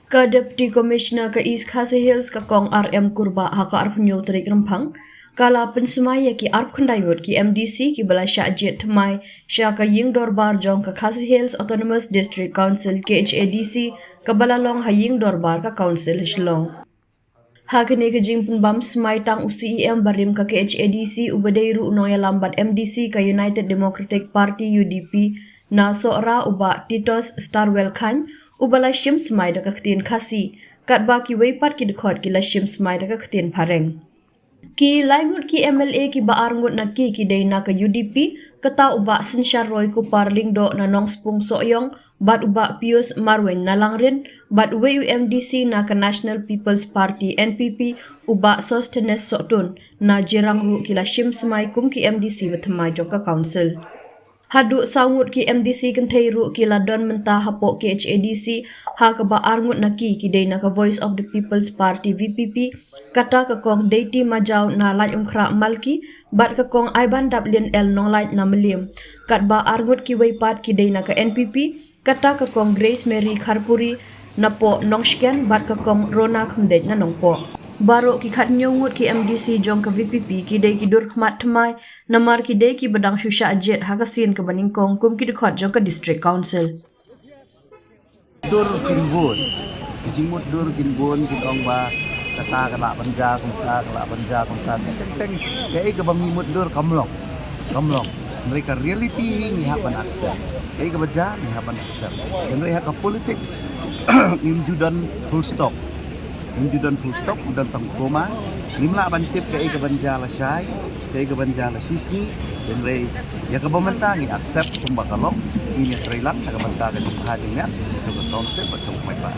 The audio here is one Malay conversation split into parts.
Ka Deputy Commissioner ka East Khasi Hills ka Kong RM Kurba haka arpunyo terik rempang kala pensemaya ki arpkundayut ki MDC ki bala syajit temai syaka ying dorbar jong ka Khasi Hills Autonomous District Council KHADC ka balalong haying dorbar ka Council Shlong. Hakini ke jing penbam semai tang UCEM barim ka KHADC ubadeiru unoya lambat MDC ka United Democratic Party UDP na so'ra uba Titos Starwell Khan ubala shim semai da ka ketin khasi kat ba ki weipat ki dekhot ki la shim semai da ka ketin pareng. Ki laingut ki MLA ki ba arngut na ki day na ka UDP kata uba Sinshar Roy ku parling do na nong spung soyong bat uba Pius Marwen na langrin bat WUMDC na ka National People's Party NPP uba Sostenes Sotun na jirang ru ki la shim semai kum ki MDC bethamai joka council. Haduk sangut ki MDC kentai ru ki la don mentah hapok ki HADC ha ka ba arngut na ki day na ka Voice of the People's Party VPP kata ka kong deiti majau na lai umkra malki bat ka kong aiban daplin el nong lai na melim kat ba arngut ki weipat ki day na ka NPP kata ka kong Grace Mary Kharpuri na po nong shken bat ka kong Rona Khumdet na nong po. Baru ki khat nyongut ki MDC jong ka VPP ki day ki dur khmat thmai namar ki day ki badang shusha jet hagasin ka baningkong kum ki dekhot jong ka District Council. Dur kinbun, kijimut dur kinbun kitong ba kata kala banja kumta teng kai ka bamimut dur kamlong mereka reality ni hapan aksen kai ka baja ni hapan aksen mereka ka politics imjudan full stop dan tangkoma nimla bantip kai ka banja la syai kai ka banja la sisi dan rei ya ka bamantangi accept kumbakalong ini trailang na kamantagan ng hadingnya sa concept at sa may pa.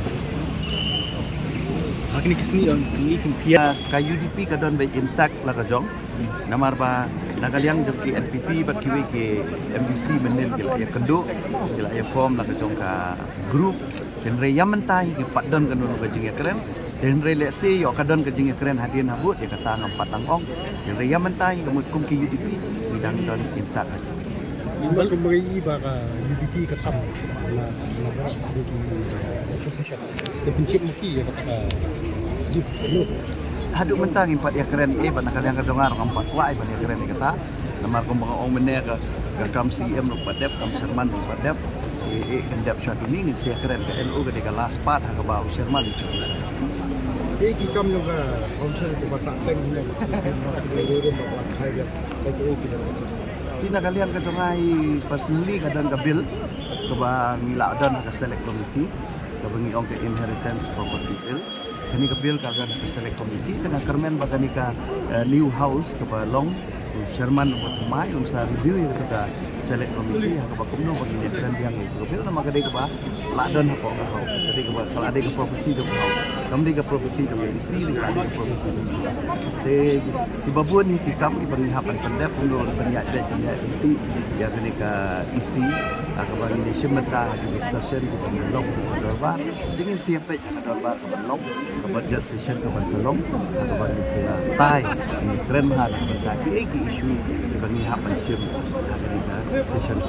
Hakini kisni ang iking pia ka UDP ka don by intact la ka jong namar ba nagalyang jong ki NPP bat kiwi ki MDC menil kila ya kedo kila ya form la ka jong ka group dan rei yamantai ki padon ka nuno ka jing ya keren dan rei let's say yo ka don ka jing ya keren hadin habut ya kata ngam patang ong dan rei yamantai ka kum ki UDP bidang don intact Imbal kembali baka UDP ketam na berat di opposition. Kepencit mati ya kata di penuh. Haduk mentang impat ya keren ban kalian kadongar empat wai ban ya keren kata namar kumbang ong mene ka kam CM lu padep kam Sherman lu padep si endap shot ini ngin si keren ka LU ka deka last part ha ka ba Sherman itu. Ki kam juga konsel ku basa teng ni di rumah buat hai dia kita Tina kalian kadongai personally kadang ka bill ka ba ngila dan ka select committee ka bengi ong ka inheritance property bill kani ka bill ka ka select committee kana kermen ba kani ka new house ka ba long Sherman buat mai sa review ya ka select committee ka ba kumno ba ni dan yang ka bill na magade ka ba ladon ko ka house kadi ka ba kalau ada ka property ka house samdi ka property ka isi ka ada ka property de ibabun ni tikam ibangihapan pendep puno penyak de itu ya kani ka isi ka ba ni semata di station kita long ba dingin siapa ka ba ka long ka ba jet station ka ba salong ka ba ni sila tai keren mahal ka ki issue ibangihapan sim ka session